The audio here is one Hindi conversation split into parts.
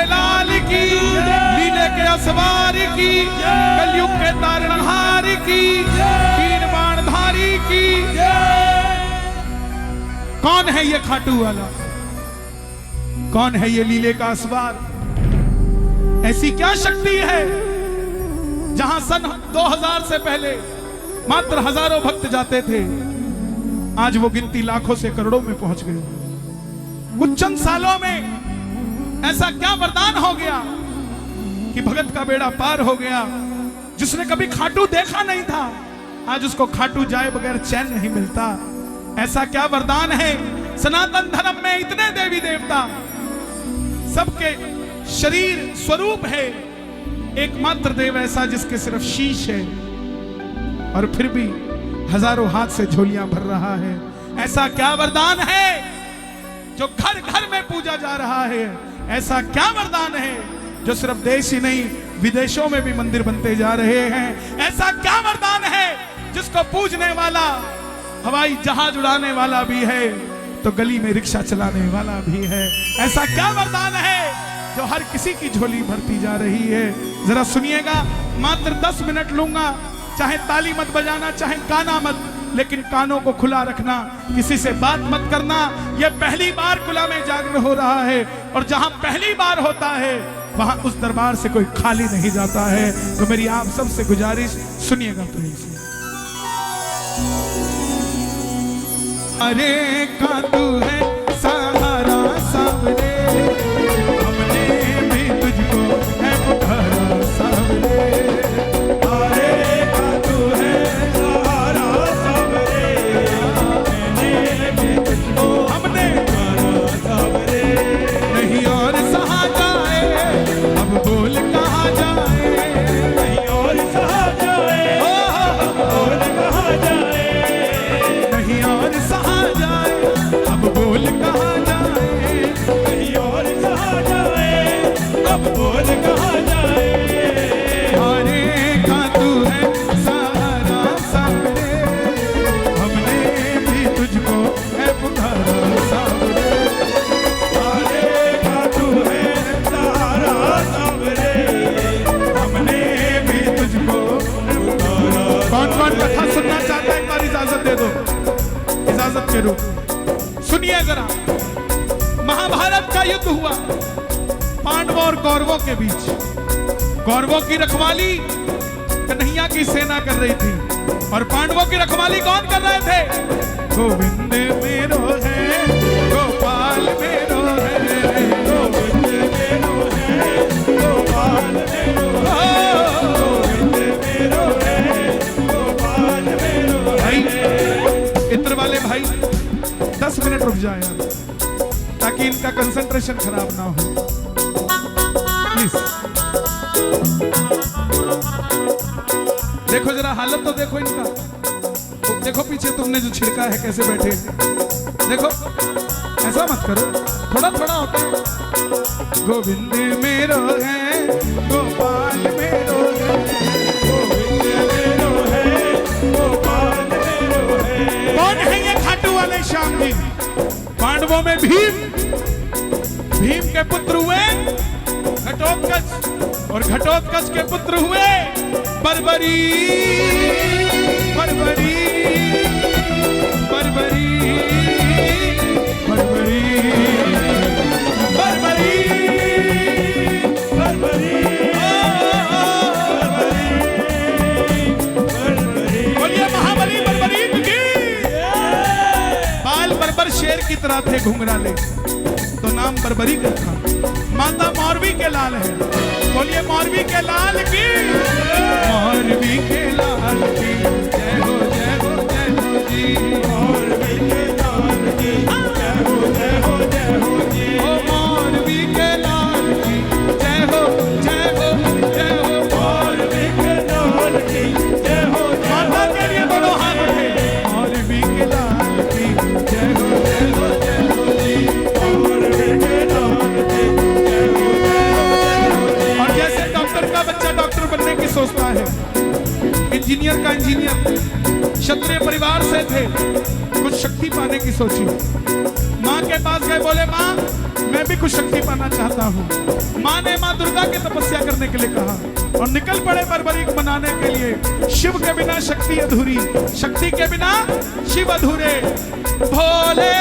लाल की, लीले के असवार की, कलयुग के तारणहार की, तीन बाणधारी की। कौन है ये खाटू वाला? कौन है ये लीले का असवार? ऐसी क्या शक्ति है जहां सन 2000 से पहले मात्र हजारों भक्त जाते थे, आज वो गिनती लाखों से करोड़ों में पहुंच गई। कुछ चंद सालों में ऐसा क्या वरदान हो गया कि भगत का बेड़ा पार हो गया। जिसने कभी खाटू देखा नहीं था, आज उसको खाटू जाए बगैर चैन नहीं मिलता। ऐसा क्या वरदान है? सनातन धर्म में इतने देवी देवता, सबके शरीर स्वरूप है, एकमात्र देव ऐसा जिसके सिर्फ शीश है और फिर भी हजारों हाथ से झोलियां भर रहा है। ऐसा क्या वरदान है जो घर घर में पूजा जा रहा है? ऐसा क्या वरदान है जो सिर्फ देश ही नहीं विदेशों में भी मंदिर बनते जा रहे हैं? ऐसा क्या वरदान है जिसको पूजने वाला हवाई जहाज उड़ाने वाला भी है तो गली में रिक्शा चलाने वाला भी है? ऐसा क्या वरदान है जो हर किसी की झोली भरती जा रही है? जरा सुनिएगा, मात्र 10 मिनट लूंगा। चाहे ताली मत बजाना, चाहे गाना मत, लेकिन कानों को खुला रखना, किसी से बात मत करना। यह पहली बार खुला में जागरण हो रहा है और जहां पहली बार होता है वहां उस दरबार से कोई खाली नहीं जाता है। तो मेरी आप सबसे गुजारिश, सुनिएगा प्रेम से। अरे का तू है सहारा सामने, हमने भी तुझको है पुकारा सामने। अरे का तू है सहारा सामने, हमने भी तुझको हमने पुकारा सामने। नहीं और सहा जाए, अब बोल कहाँ जाए, नहीं और सहा जाए, अब बोल कहाँ जाए, नहीं और सहा जाए, अब बोल कहाँ जाए, कहीं और सहा जाए, अब बोल कहाँ जाए। अरे का तू है सहारा सामने, हमने भी तुझको है पुकारा सामने। अरे का तू है सहारा सामने, हमने भी तुझको पुकारा। कौन कौन कथा सुनना चाहता है? एक बार इजाजत दे दो, इजाजत करो। सुनिए जरा, महाभारत का युद्ध हुआ पांडवों और कौरवों के बीच। कौरवों की रखवाली कन्हैया की सेना कर रही थी और पांडवों की रखवाली कौन कर रहे थे? गोविंद मेरो है, गोपाल मेरो है, गोविंद मेरो है, गोपाल मेरो है, गोविंद मेरो है, गोपाल मेरो है। इत्र वाले भाई 10 मिनट रुक जाए ताकि इनका कंसंट्रेशन खराब ना हो, प्लीज। देखो जरा हालत तो देखो इनका, तो देखो पीछे तुमने जो छिड़का है कैसे बैठे। देखो ऐसा मत करो, थोड़ा थोड़ा होता है। गोविंद मेरो है, गोपाल मेरो है, गोविंद मेरो है, गोपाल मेरो है। कौन है ये खाटू वाले श्याम जी? पांडवों में भीम, भीम के पुत्र हुए घटोत्कच और घटोत्कच के पुत्र हुए बर्बरी, बर्बरी, बर्बरी, बर्बरी, बर्बरी, बर्बरी, बर्बरी। बोलिए महाबली बर्बरी की। बाल बर्बर शेर की तरह थे घुंघराले, तो नाम बर्बरी का था। माता मौरवी के लाल है, बोलिए मौरवी के लाल की, मौरवी के लाल की जय हो, जय हो, जय हो जी, मौरवी के लाल की जय हो, जय हो, जय हो जी, ओ मौरवी के लाल की जय हो, जय हो, जय हो, मौरवी के लाल की जय हो। माता के लिए दोनों हाथ उठे, मौरवी के लाल की जय हो, जय हो, जय हो जी, मौरवी के लाल की जय हो, जय हो, जय हो जी। और जैसे डॉक्टर का बच्चा डॉक्टर बनने की सोचता है, इंजीनियर का इंजीनियर, क्षत्रिय परिवार से थे, कुछ शक्ति पाने की सोची। माँ के पास गए, बोले माँ मैं भी कुछ शक्ति पाना चाहता हूँ। माँ ने माँ दुर्गा की तपस्या करने के लिए कहा और निकल पड़े बर्बरीक बनाने के लिए। शिव के बिना शक्ति अधूरी, शक्ति के बिना शिव अधूरे। भोले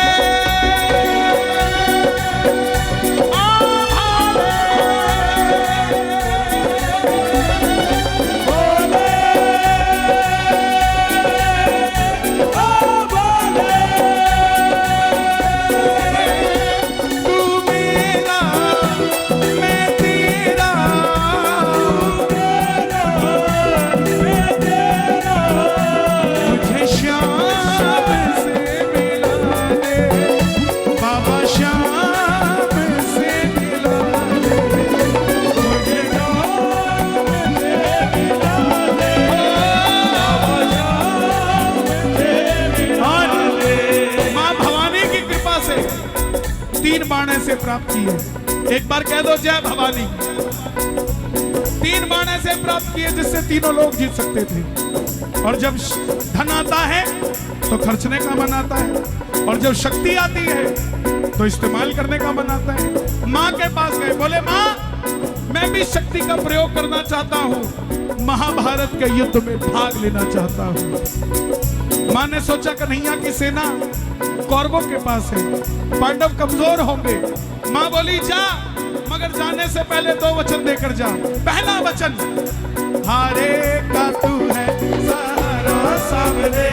बाणे से प्राप्त किए। एक बार कह दो जय भवानी। 3 बाणे से प्राप्त किए जिससे तीनों लोग जीत सकते थे। और जब धन आता है तो खर्चने का मन आता है, और जब शक्ति आती है तो इस्तेमाल करने का मन आता है। माँ के पास गए, बोले माँ मैं भी शक्ति का प्रयोग करना चाहता हूँ, महाभारत के युद्ध में भाग लेना चाहता हूँ। माँ ने सोचा कन्हैया की सेना कौरवों के पास है, पांडव कमजोर होंगे। माँ बोली जा, मगर जाने से पहले 2 वचन देकर जा। पहला वचन, हारे का तू है सहारा सामने,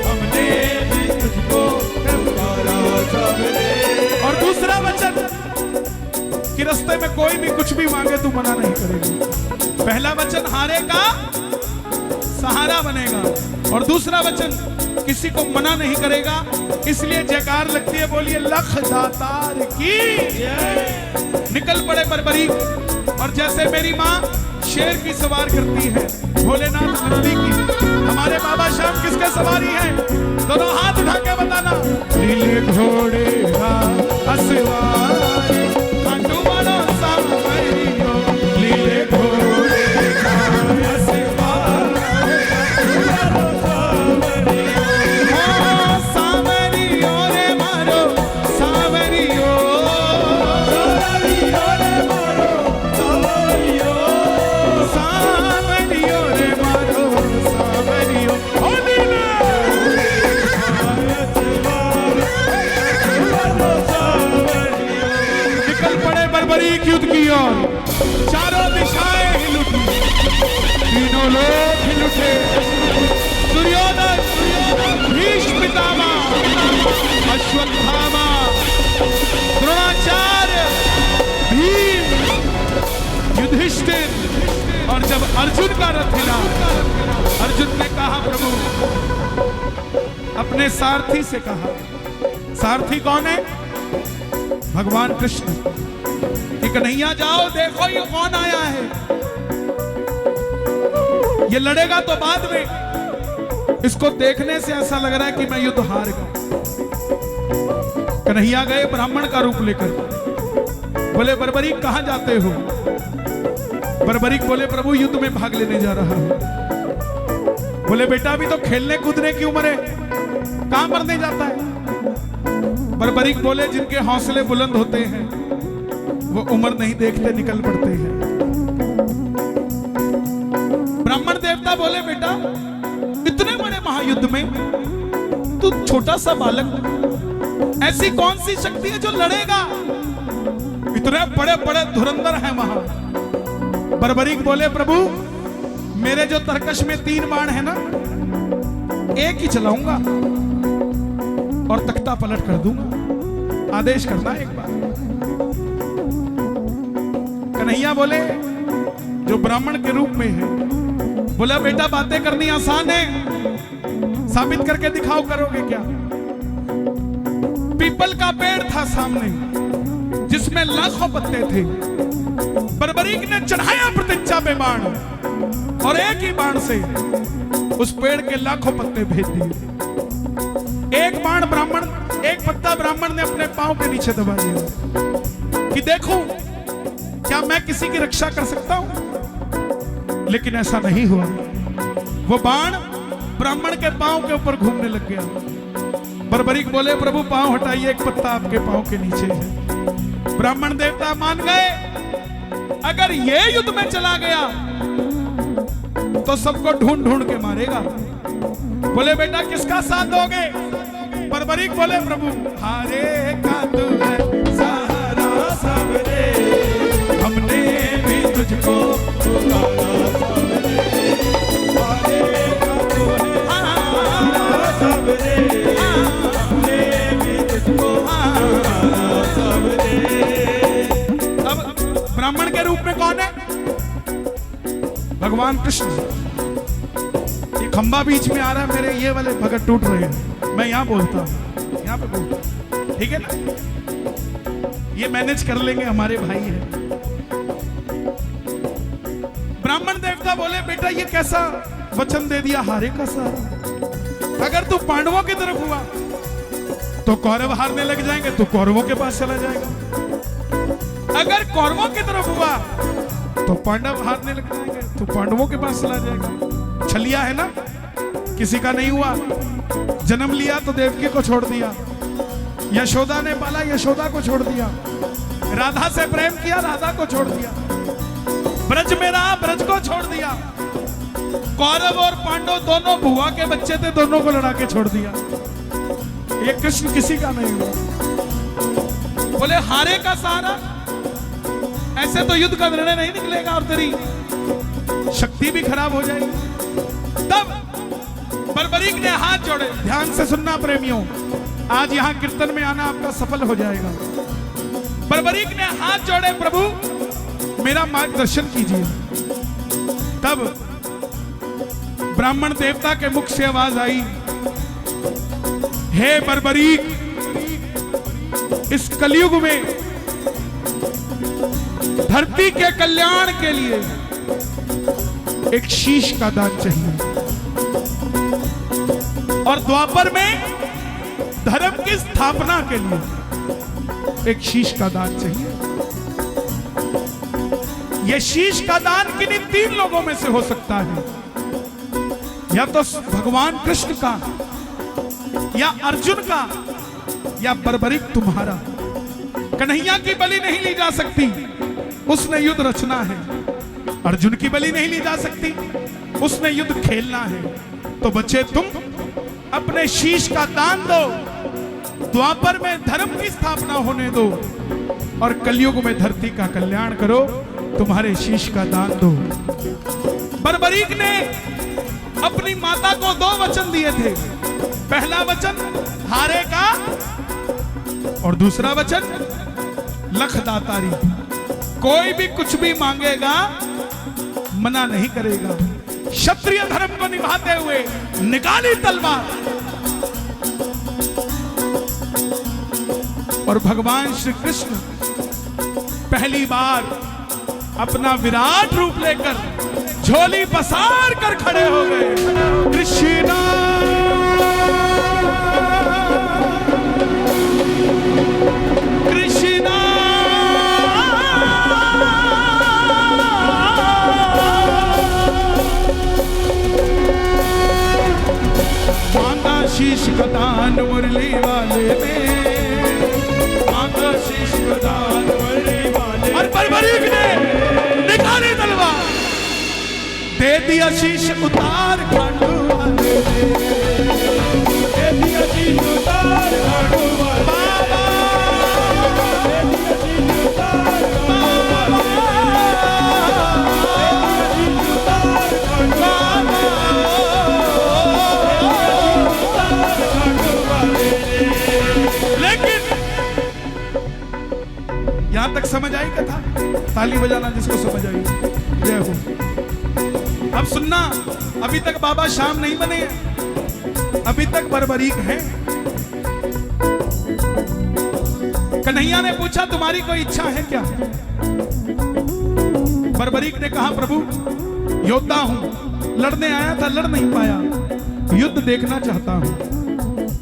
हमने भी तुझको पुकारा सामने। और दूसरा वचन कि रास्ते में कोई भी कुछ भी मांगे तू मना नहीं करेगा। पहला वचन हारे का सहारा बनेगा, और दूसरा वचन किसी को मना नहीं करेगा। इसलिए जयकार लगती है, बोलिए लख दातार की। निकल पड़े बर्बरीक, और जैसे मेरी माँ शेर की सवार करती है, भोलेनाथ नंदी की, हमारे बाबा श्याम किसके सवारी हैं? दोनों हाथ उठा के बताना। नीले घोड़े का असवारी, खाटू वाला सावरियो, नीले घोड़े का युद्ध की ओर। चारों दिशाएं हिल उठी, तीनों लोग हिल उठे। दुर्योधन, भीष्म पितामह, अश्वत्थामा, द्रोणाचार्य, भीम, युधिष्ठिर। और जब अर्जुन का रथ हिला, अर्जुन ने कहा प्रभु, अपने सारथी से कहा। सारथी कौन है? भगवान कृष्ण। कन्हैया जाओ देखो ये कौन आया है। ये लड़ेगा तो बाद में, इसको देखने से ऐसा लग रहा है कि मैं युद्ध हार गया। कन्हैया गए ब्राह्मण का रूप लेकर, बोले बर्बरीक कहां जाते हो? बर्बरीक बोले प्रभु युद्ध में भाग लेने जा रहा हूं। बोले बेटा अभी तो खेलने कूदने की उम्र है, कहां मरने जाता है? बर्बरीक बोले जिनके हौसले बुलंद होते हैं वो उम्र नहीं देखते, निकल पड़ते हैं। ब्राह्मण देवता बोले बेटा इतने बड़े महायुद्ध में तू छोटा सा बालक, ऐसी कौन सी शक्ति है जो लड़ेगा? इतने बड़े बड़े धुरंधर हैं वहां। बर्बरीक बोले प्रभु मेरे जो तरकश में 3 बाण है ना, एक ही चलाऊंगा और तख्ता पलट कर दूंगा। आदेश करना एक बार। कन्हैया बोले जो ब्राह्मण के रूप में है, बोला बेटा बातें करनी आसान है, साबित करके दिखाओ, करोगे क्या? पीपल का पेड़ था सामने जिसमें लाखों पत्ते थे। बर्बरीक ने चढ़ाया प्रतिज्ञा पे बाण, और एक ही बाण से उस पेड़ के लाखों पत्ते भेज दिए। एक बाण ब्राह्मण, एक पत्ता ब्राह्मण ने अपने पांव के नीचे दबा दिया कि देखूं क्या मैं किसी की रक्षा कर सकता हूं। लेकिन ऐसा नहीं हुआ। वो बाण ब्राह्मण के पांव के ऊपर घूमने लग गया। बर्बरीक बोले प्रभु पांव हटाइए, एक पत्ता आपके पांव के नीचे है। ब्राह्मण देवता मान गए, अगर ये युद्ध में चला गया तो सबको ढूंढ ढूंढ के मारेगा। बोले बेटा किसका साथ दोगे? बर्बरीक बोले प्रभु हारे का तू है सहारा सबरे, हमने भी तुझको पुकारा सबरे। हारे का तू है सहारा सबरे, हमने भी तुझको पुकारा सबरे। अब ब्राह्मण के रूप में कौन है? भगवान कृष्ण। ये खंबा बीच में आ रहा है, मेरे ये वाले भगत टूट रहे हैं, मैं यहां बोलता हूं, यहां पे बोलता हूं, ठीक है ना? ये मैनेज कर लेंगे, हमारे भाई हैं। ब्राह्मण देवता बोले बेटा ये कैसा वचन दे दिया, हारे का सहारा? अगर तू पांडवों की तरफ हुआ तो कौरव हारने लग जाएंगे, तू कौरवों के पास चला जाएगा। अगर कौरवों की तरफ हुआ तो पांडव हारने लग जाएंगे, तो पांडवों के पास चला जाएगा। छलिया है ना, किसी का नहीं हुआ, जन्म लिया तो देवकी को छोड़ दिया, यशोदा ने पाला यशोदा को छोड़ दिया, राधा से प्रेम किया राधा को छोड़ दिया, ब्रज में रहा ब्रज को छोड़ दिया। कौरव और पांडव दोनों बुआ के बच्चे थे, दोनों को लड़ा के छोड़ दिया। ये कृष्ण किसी का नहीं हुआ। बोले हारे का सहारा, ऐसे तो युद्ध का निर्णय नहीं निकलेगा और तेरी शक्ति भी खराब हो जाएगी। तब बर्बरीक ने हाथ जोड़े। ध्यान से सुनना प्रेमियों, आज यहां कीर्तन में आना आपका सफल हो जाएगा। बर्बरीक ने हाथ जोड़े, प्रभु मेरा मार्गदर्शन कीजिए। तब ब्राह्मण देवता के मुख से आवाज आई, हे बर्बरीक, इस कलयुग में धरती के कल्याण के लिए एक शीश का दान चाहिए, और द्वापर में धर्म की स्थापना के लिए एक शीश का दान चाहिए। यह शीश का दान किन्हीं तीन लोगों में से हो सकता है, या तो भगवान कृष्ण का, या अर्जुन का, या बर्बरीक तुम्हारा। कन्हैया की बलि नहीं ली जा सकती, उसने युद्ध रचना है। अर्जुन की बलि नहीं ली जा सकती, उसने युद्ध खेलना है। तो बच्चे तुम अपने शीश का दान दो, द्वापर में धर्म की स्थापना होने दो, और कलयुग में धरती का कल्याण करो। तुम्हारे शीश का दान दो। बर्बरीक ने अपनी माता को दो वचन दिए थे। पहला वचन हारे का, और दूसरा वचन लख दातारी। कोई भी कुछ भी मांगेगा मना नहीं करेगा। क्षत्रिय धर्म को निभाते हुए निकाली तलवार, और भगवान श्री कृष्ण पहली बार अपना विराट रूप लेकर झोली पसार कर खड़े हो गए। कृष्णा कृष्णा मांगा शीश का दान मुरली वाले में, मांगा शीश का दान मुरली वाले। और बर्बरीक ने निकाली तलवार, दे दिया शीश उतार खांडू वाले ने, दे दिया शीश उतार खांडू वाले। बाबा दे दिया शीश उतार खांडू वाले। लेकिन यहां तक समझ आई कथा? ताली बजाना जिसको समझ आई, जय हो। अब सुनना, अभी तक बाबा श्याम नहीं बने हैं, अभी तक बर्बरीक हैं। कन्हैया ने पूछा तुम्हारी कोई इच्छा है क्या? बर्बरीक ने कहा प्रभु योद्धा हूं, लड़ने आया था, लड़ नहीं पाया, युद्ध देखना चाहता हूं।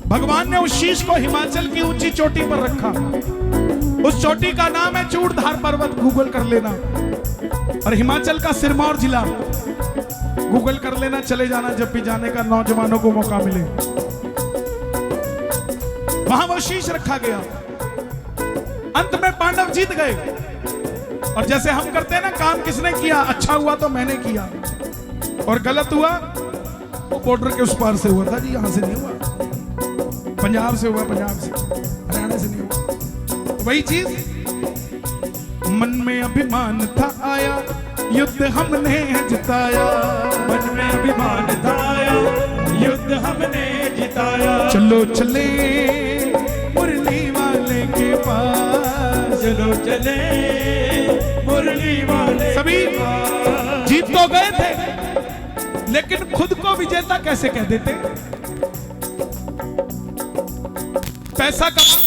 भगवान ने उस शीश को हिमाचल की ऊंची चोटी पर रखा। उस चोटी का नाम है चूड़धार पर्वत, गूगल कर लेना। और हिमाचल का सिरमौर जिला, गूगल कर लेना, चले जाना जब भी जाने का नौजवानों को मौका मिले। वहां वो शीश रखा गया। अंत में पांडव जीत गए। और जैसे हम करते हैं ना, काम किसने किया, अच्छा हुआ तो मैंने किया, और गलत हुआ वो बॉर्डर के उस पार से हुआ था जी, यहां से नहीं हुआ, पंजाब से हुआ, पंजाब से, हरियाणा से नहीं हुआ। तो वही चीज, मन में अभिमान था आया, युद्ध हमने जिताया, मन में अभिमान था आया, युद्ध हमने जिताया। चलो चले मुरली वाले के पास, चलो चले मुरली वाले। सभी जीत तो गए थे, लेकिन खुद को विजेता कैसे कह देते। पैसा कमा